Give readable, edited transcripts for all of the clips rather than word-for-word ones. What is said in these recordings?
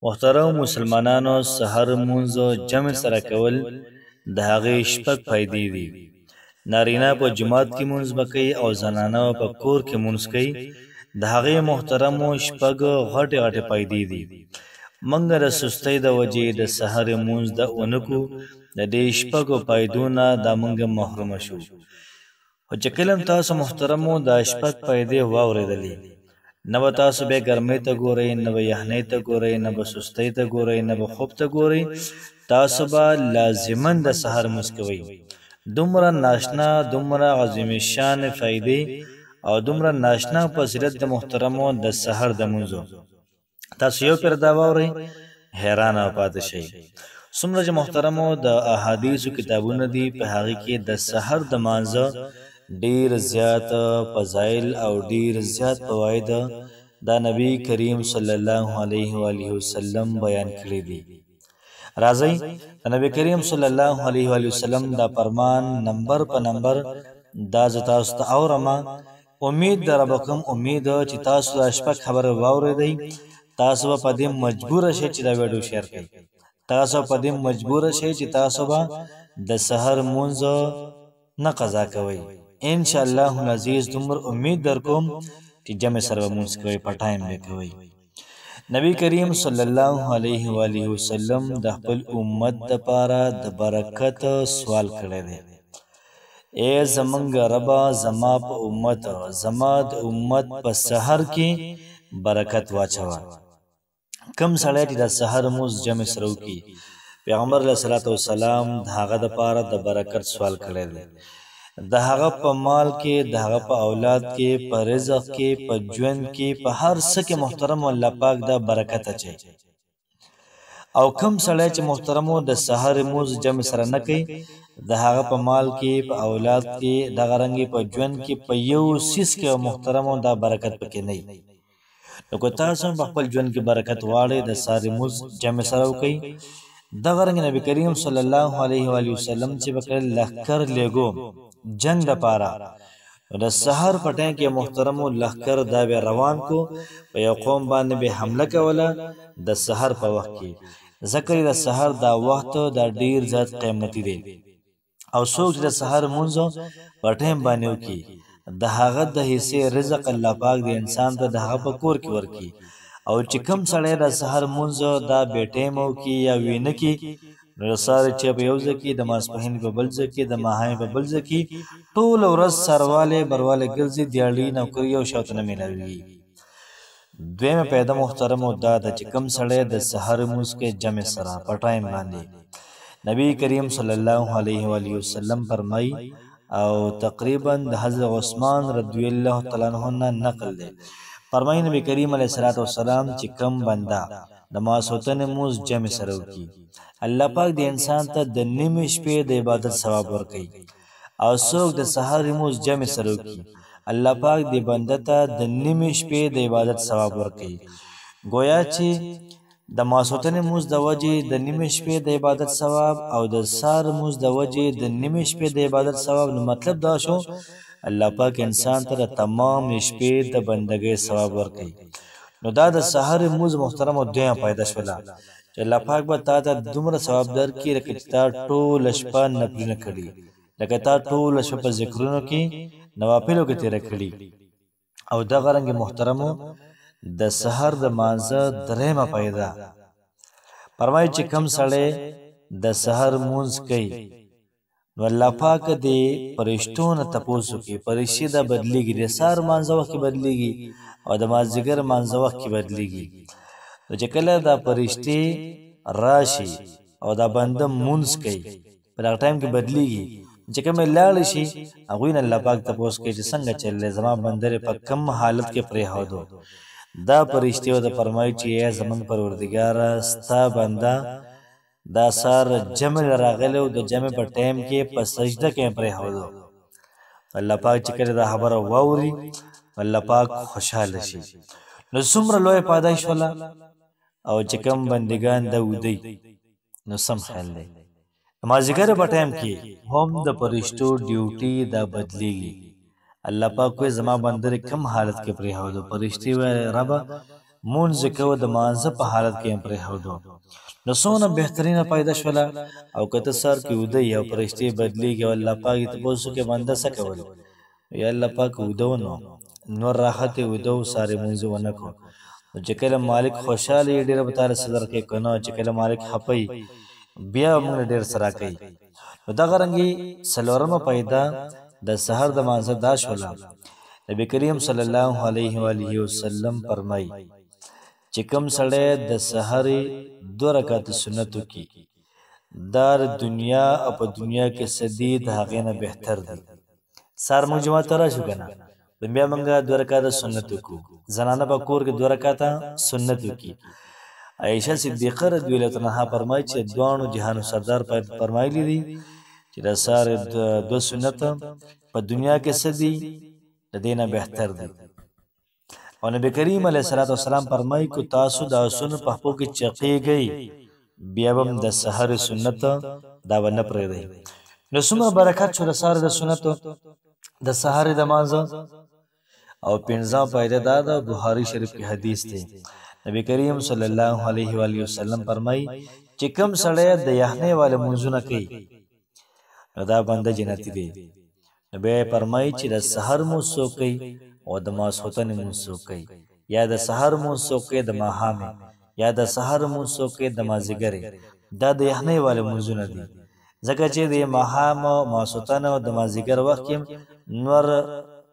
محترم مسلمانانو، سحر مونځ جمع سره کول د هغې شپږ فایدې دي. نارینه په جماعت کې مونځ به کوي او زنانه په کور کې مونځ کوي. د هغې محترمو شپږ غټې غټې فایدې دي. موږ د سستۍ د وجې د سحر مونځ د ونه کړو، د دې شپږو فایدو نه دا موږ محرومه شو. خو چې کله هم تاسو محترمو دا شپږ فایدې واورېدلې، نه به تاسو بیا ګرمۍ ته ګورئ، نه به یخنۍ ته ګورئ، نه به سستۍ ته ګورئ، نه به خوب ته ګورئ. تاسو به لازما د سحر مونځ کوئ. دومره ناشنا، دومره عظیم شان فایدې او دومره ناشنا فضیلت د محترمو د سحر د مونځو. تاسو یو پیر دا واورئ، حیرانه پاتې شئ. څومره چې محترمو د احادیثو کتابونه دي، په هغې کې د سحر د مانځه ډیر زیات فضایل او ډیر زیات فواید دا نبی کریم صلی الله علیه و آله وسلم بیان کړي دي. راځئ د نبی کریم صلی الله علیه و آله وسلم دا فرمان نمبر په نمبر دا زه تاسو ته اورمه. امید در بکم، امید چې تاسو دا شپږ خبره واورېدئ. تاسو به په دې مجبوره شئ چې دا ویډیو شیر کړئ. تاسو په دې مجبوره شئ چې تاسو به د سحر مونځ نه قضا کوئ. انشاءالله العزیز دومره امید در کوم چې جمع سره به مونځ کوئ، په ټایم به کوئ. نبی کریم صلی الله علیه و آله وسلم د خپل امت دپاره د برکت سوال کړی دی. ای زمونږ ربه، زما په امت، زما د امت په سحر کې برکت واچوه. کم سړی چې د سحر مونځ جمع سره وکړي، پیغمبر علیه الصلاة والسلام د هغه دپاره د برکت سوال کړی دی. د هغه په مال کې، د هغه په اولاد کې، په رزق کې، په ژوند کې، په هر څه کې محترم الله پاک دا برکت اچوي. او کم سړی چې محترمو د سحر مونځ جمع سره نه کوي، د هغه په مال کې، په اولاد کې، دغه رنګې په ژوند کې، په یو څیز کې محترمو دا برکت پکې نه وي. نو که تاسو هم په خپل ژوند کې برکت غواړئ، د سحر مونځ جمع سره وکئ. دغه رنګ نبی کریم صلی الله علیه و آله وسلم چې به کله لښکر لیږو جنگ دپاره، د سحر په ټایم کې محترمو لښکر دا به روان کو، په یو قوم باندې به حمله کوله د سحر په وخت کې. ځکه د سحر دا وخت دا ډیر زیات قیمتي دی. او څوک چې د سحر مونځ په ټایم باندې وکړي، د هغه د حصې رزق الله پاک د انسان ته د هغه په کور کې ورکړي. او چې کوم سړی د سحر مونځ دا بې ټایمه وکړي یا وینه کړي، نو د سهار چې په یو ځای کې، د ماسپښین په بل ځای کې، د ماښام په بل ځای کې ټوله ورځ سروالی بروالی ګرځي، دیاړي نوکري او شاته نه میلاویږي. دویمه پیدا محترمو دا ده چې کوم سړی د سحر مونځ کوي جمع سره په ټایم باندې، نبی کریم صلی الله علیه و آله وسلم فرمایي، او تقریبا د حضرت عثمان رضی الله تعالی عنه نه نقل دی، فرمایي نبی کریم علیه الصلاة والسلام چې کوم بنده د ماسخوتن مونځ جمع سره وکړي، الله پاک د انسان ته د نیمې شپې د عبادت ثواب ورکوي. او څوک د سحر مونځ جمع سره وکړي، الله پاک د بنده ته د نیمې شپې د عبادت ثواب ورکوي. گویا چې د ماسخوتن مونځ د وجې د نیمې شپې د عبادت ثواب او د سحر مونځ د وجې د نیمې شپې د عبادت ثواب، نو مطلب دا شو الله پاک انسان ته د تمام شپې د بندګۍ ثواب ورکوي. نو دا د سحر مونځ محترمو دویمه فایده شوله چې الله پاک به تا ته دومره ثواب درکړي لکه چې تا ټوله شپه نفلونه کړي، لکه تا ټوله شپه په ذکرونو کې، نوافلو کې تېره کړي. او دغه رنګې محترمو د سحر د مانځه درېیمه فایده فرمایي چې کوم سړی د سحر مونځ کوي، نو الله پاک دې فرشتو نه تپوس وکړي. فرشتې دا بدلېږي، د سحر مانځه وخت کې بدلېږي او د مازدیګر مانځه وخت کې بدلېږي. نو چې کله دا فرشتې راشي او دا بنده مونځ کوي، په دغه ټایم کې بدلېږي. چې کومې لاړې شي، هغوی نه الله پاک تپوس کوي چې څنګه چللی، زما بنده په کم حالت کې پرېښودو. دا فرشتې ورته فرمایي چې ای زموږ پروردګاره، ستا بنده دا سهار جمع راغلی او د جمع په ټایم کې په سجده کې پرېښودو. الله پاک چې کله دا خبره واوري، الله پاک خوشحاله شي. نو څومره لویه فایده شوله. او چې کوم بندګان دا ودی، نو سم خیال دی، د مازدیګر په ټایم کې هم د فرشتو ډیوټي دا بدلېږي. الله پاک کوئی زما بندر کم حالت کې پرېښودو، فرشتې وایي ربه مونځ کوه د مانځه په حالت کې هم پرېښودو نو څومره بهترینه پیدا شوله او که ته سهار کې ویده یې او فرشتې بدلېږي او الله پاک یې تپوس وکړي بنده څه کول یا الله پاک ویده و نو نور راحت یې ویده و سهار یې مونځ ونه کړو نو چې کله مالک خوشحاله یې ډېره به تاله څه درکوي که نه چې کله مالک خفه بیا به موږ ډېر څه راکوي نو دغه رنګې څلورمه پیدا د سحر د مانځه دا شوله نبي کریم صلی الله علیه و آله وسلم فرمایي چې کوم سړی د سحرې 2 رکعته سنت وکړي دا دنیا او په دنیا کې څه دي د هغې نه بهتر دي سهار موږ جومات ته راشو که نه بیا موږ 2 رکعته سنت وکړو زنانه په کور کې 2 رکعته سنت وکړي عایشه صدیقه رضی الله عنها فرمایي چې دواړو جهانو سردار فرمایلی دي چې د سهار 2 سنت په دنیا کې څه دي د دې نه بهتر دي او نبی کریم علیه الصلاة والسلام فرمایي که تاسو د آسونو په پښو کې چقېږئ بیا به د سحر سنت دا ونه پرېږدئ نو څومره برکت شو د سهار د سنتو د سحر د مانځه او 15 پیدا دا د بخاري شریف کې حدیث دی نبی کریم صلی الله علیه و آله وسلم فرمایي چې کوم سړی د یخنۍ والے مونځونه کوي نو دا بنده جنتي دی نو بیا یې فرمایي چې د سحر مونځ څوک کوي او د ماسخوتن مونځ څوک کوي یا د سحر مونځ څوک کوي د ماښامې یا د سحر مونځ څوک کوي د مازدیګرې دا د یخنۍ والے مونځونه دي ځکه چې د ماښام او ماسخوتن او د مازدیګر وخت کې نور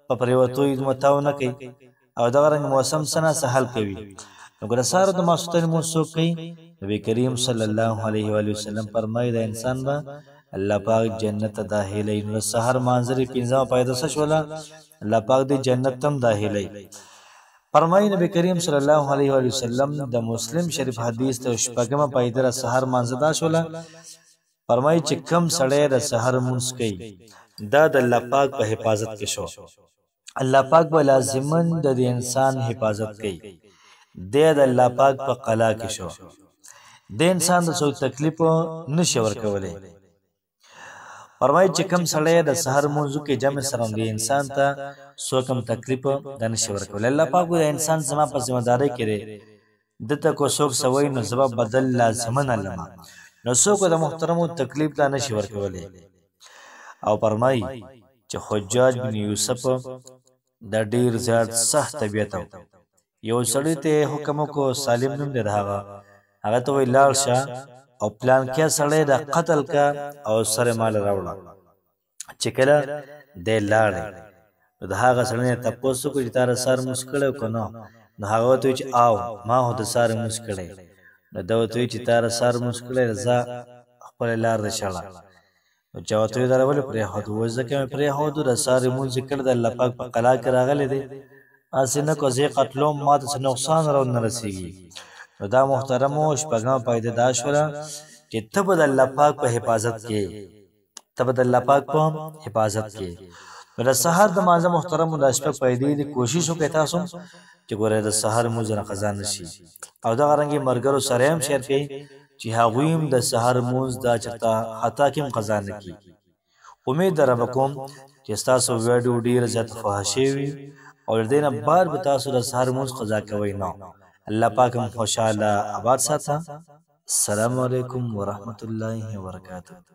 په پرېوتو یې متاو نه کوي او دغه رنګ موسم څه نه سهل کوي نو که د سهار د ماسخوتن مونځ څوک کوي نبي کریم صلی الله علیه و آله وسلم فرمایي د انسان به الله پاک جنت ته داخلوي نو د سحر مانځرې 15 پیدا څه شوله الله پاک دې جنت تم داخلوي فرمایي نبی کریم صلی الله علیه و وسلم د مسلم شریف حدیث ته شپږمه پیدا د سحر مانځه دا شوله فرمایي چې کم سړی د سحر مونځ کوي دا د الله پاک په حفاظت کې شو الله پاک به لازمن د انسان حفاظت کوي د الله پاک په قلا کې شو د انسان د څو تکلیف نشي ورکولی فرمایي چې کم سړی د سحر مونځ کې جمع سره دی انسان ته څو کم تکلیف د نشي ورکولی الله پاک د انسان زما په ذمہ داری کې دی دته کو څوک سوی نو زما بدل لازمن علما نو څوک د محترمو تکلیف دا نشي ورکولی او فرمایي چې حجاج بن یوسف د ډیر زیات سخت طبیعت یو سړی ته حکم کو سالم نوم دی هغه ته وی لاړ شه او پلان کې سړی د قتل کا او سره مال راوړه چې کله د لاړې د هغه سړی ته تاسو کو چې تار سر مسکړو کنه نو هغه ته چې آو ما هو د سر مسکړې نو دا ته چې تار سر مسکړې رضا خپل لار د شړه او چاوته درول پرې هوت وځکه پرې هوت د سر مون ذکر د الله پاک په قلا کې راغلي دي اسنه کو زی قتلوم ماته نقصان راو نه رسیږي نو دا محترمو شپږم پیدا دا شوله چې ته به د الله پاک په حفاظت کې نو د سحر د مانځه محترمو د شپږ پیدې د کوشش وکړئ تاسو چې ګوره د سحر مونځ نه قضا نشي او دغه رنګې ملګرو سره هم شیر کړئ چې هغوی هم د سحر مونځ دا چېرته خطا کې هم قضا نه کړي امید در به کوم چې ستاسو ویډیو ډېره زیاته فحاشي وي او د دې نه بعد به تاسو د سحر مونځ قضا کوئ نه الله پاک هم خوشحاله آباد ساته السلام علیکم ورحمت الله وبرکاته